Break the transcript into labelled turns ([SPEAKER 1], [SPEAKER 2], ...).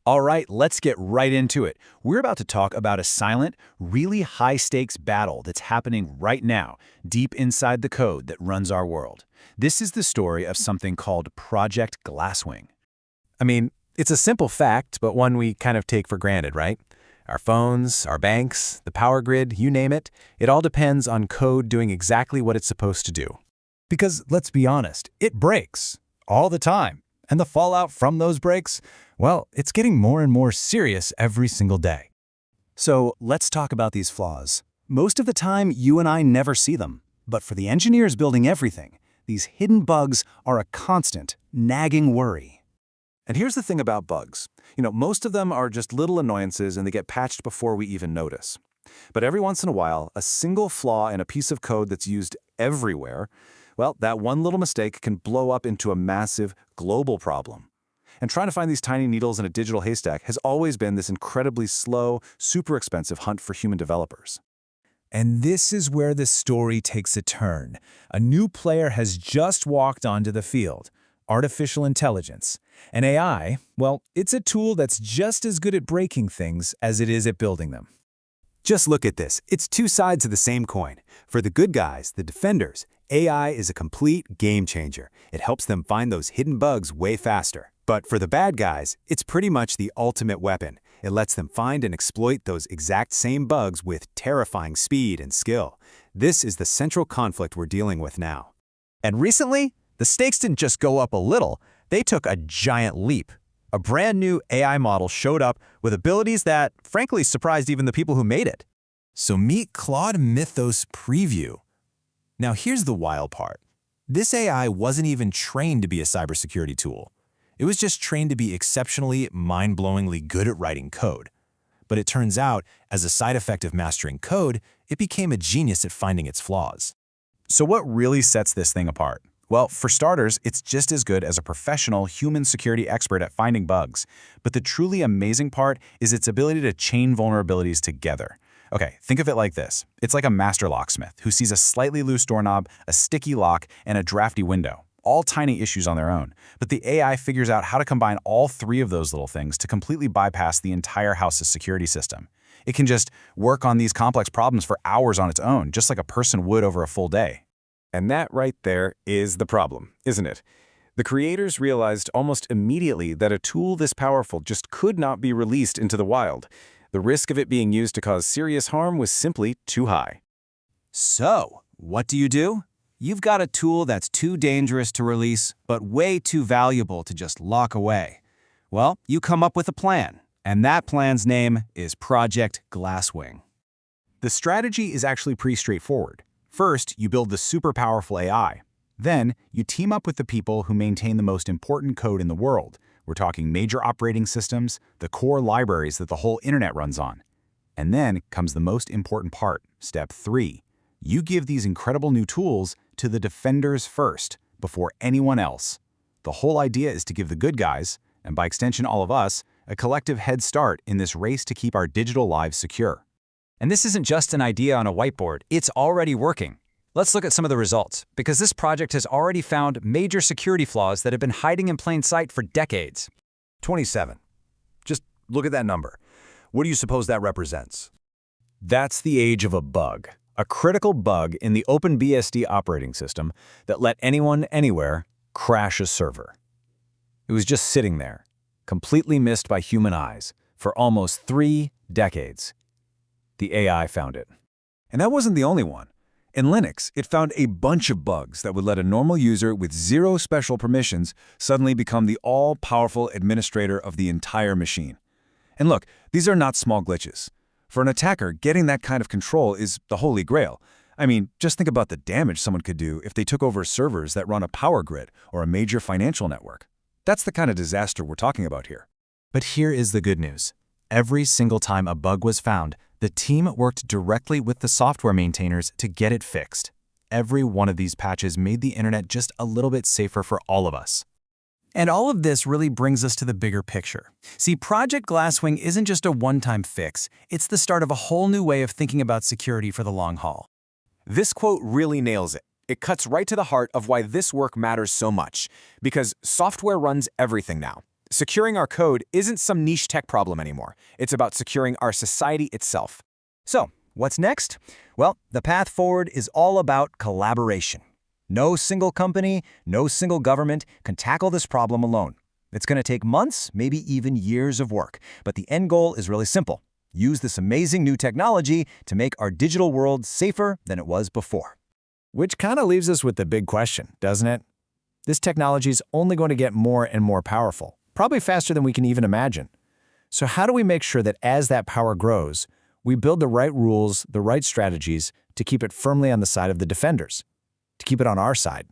[SPEAKER 1] All right, let's get right into it. We're about to talk about a silent, really high-stakes battle that's happening right now, deep inside the code that runs our world. This is the story of something called Project Glasswing.
[SPEAKER 2] I mean, it's a simple fact, but one we kind of take for granted, right? Our phones, our banks, the power grid, you name it, it all depends on code doing exactly what it's supposed to do.
[SPEAKER 3] Because, let's be honest, it breaks all the time. And the fallout from those breaks, well, it's getting more and more serious every single day.
[SPEAKER 1] So let's talk about these flaws. Most of the time, you and I never see them. But for the engineers building everything, these hidden bugs are a constant, nagging worry.
[SPEAKER 2] And here's the thing about bugs. Most of them are just little annoyances and they get patched before we even notice. But every once in a while, a single flaw in a piece of code that's used everywhere, well, that one little mistake can blow up into a massive, global problem. And trying to find these tiny needles in a digital haystack has always been this incredibly slow, super expensive hunt for human developers.
[SPEAKER 3] And this is where the story takes a turn. A new player has just walked onto the field. Artificial intelligence. And AI, well, it's a tool that's just as good at breaking things as it is at building them.
[SPEAKER 4] Just look at this. It's two sides of the same coin. For the good guys, the defenders, AI is a complete game changer. It helps them find those hidden bugs way faster. But for the bad guys, it's pretty much the ultimate weapon. It lets them find and exploit those exact same bugs with terrifying speed and skill. This is the central conflict we're dealing with now.
[SPEAKER 5] And recently, the stakes didn't just go up a little, they took a giant leap. A brand new AI model showed up with abilities that, frankly, surprised even the people who made it.
[SPEAKER 3] So meet Claude Mythos Preview. Now here's the wild part. This AI wasn't even trained to be a cybersecurity tool. It was just trained to be exceptionally, mind-blowingly good at writing code. But it turns out, as a side effect of mastering code, it became a genius at finding its flaws.
[SPEAKER 1] So what really sets this thing apart? Well, for starters, it's just as good as a professional human security expert at finding bugs. But the truly amazing part is its ability to chain vulnerabilities together. Okay, think of it like this. It's like a master locksmith who sees a slightly loose doorknob, a sticky lock, and a drafty window. All tiny issues on their own. But the AI figures out how to combine all three of those little things to completely bypass the entire house's security system. It can just work on these complex problems for hours on its own, just like a person would over a full day.
[SPEAKER 2] And that right there is the problem, isn't it? The creators realized almost immediately that a tool this powerful just could not be released into the wild. The risk of it being used to cause serious harm was simply too high.
[SPEAKER 4] So, what do? You've got a tool that's too dangerous to release, but way too valuable to just lock away. Well, you come up with a plan, and that plan's name is Project Glasswing.
[SPEAKER 1] The strategy is actually pretty straightforward. First, you build the super powerful AI. Then, you team up with the people who maintain the most important code in the world. We're talking major operating systems, the core libraries that the whole internet runs on. And then comes the most important part, step 3. You give these incredible new tools to the defenders first, before anyone else. The whole idea is to give the good guys, and by extension all of us, a collective head start in this race to keep our digital lives secure.
[SPEAKER 6] And this isn't just an idea on a whiteboard, it's already working. Let's look at some of the results, because this project has already found major security flaws that have been hiding in plain sight for decades.
[SPEAKER 5] 27. Just look at that number. What do you suppose that represents?
[SPEAKER 1] That's the age of a bug. A critical bug in the OpenBSD operating system that let anyone, anywhere, crash a server. It was just sitting there, completely missed by human eyes, for almost 3 decades. The AI found it.
[SPEAKER 3] And that wasn't the only one. In Linux, it found a bunch of bugs that would let a normal user with 0 special permissions suddenly become the all-powerful administrator of the entire machine. And look, these are not small glitches. For an attacker, getting that kind of control is the holy grail. I mean, just think about the damage someone could do if they took over servers that run a power grid or a major financial network. That's the kind of disaster we're talking about here.
[SPEAKER 2] But here is the good news. Every single time a bug was found, the team worked directly with the software maintainers to get it fixed. Every one of these patches made the internet just a little bit safer for all of us.
[SPEAKER 7] And all of this really brings us to the bigger picture. See, Project Glasswing isn't just a one-time fix, it's the start of a whole new way of thinking about security for the long haul.
[SPEAKER 8] This quote really nails it. It cuts right to the heart of why this work matters so much. Because software runs everything now. Securing our code isn't some niche tech problem anymore. It's about securing our society itself.
[SPEAKER 5] So, what's next? Well, the path forward is all about collaboration. No single company, no single government can tackle this problem alone. It's going to take months, maybe even years of work. But the end goal is really simple. Use this amazing new technology to make our digital world safer than it was before.
[SPEAKER 2] Which kind of leaves us with the big question, doesn't it? This technology is only going to get more and more powerful, probably faster than we can even imagine. So how do we make sure that as that power grows, we build the right rules, the right strategies to keep it firmly on the side of the defenders, to keep it on our side?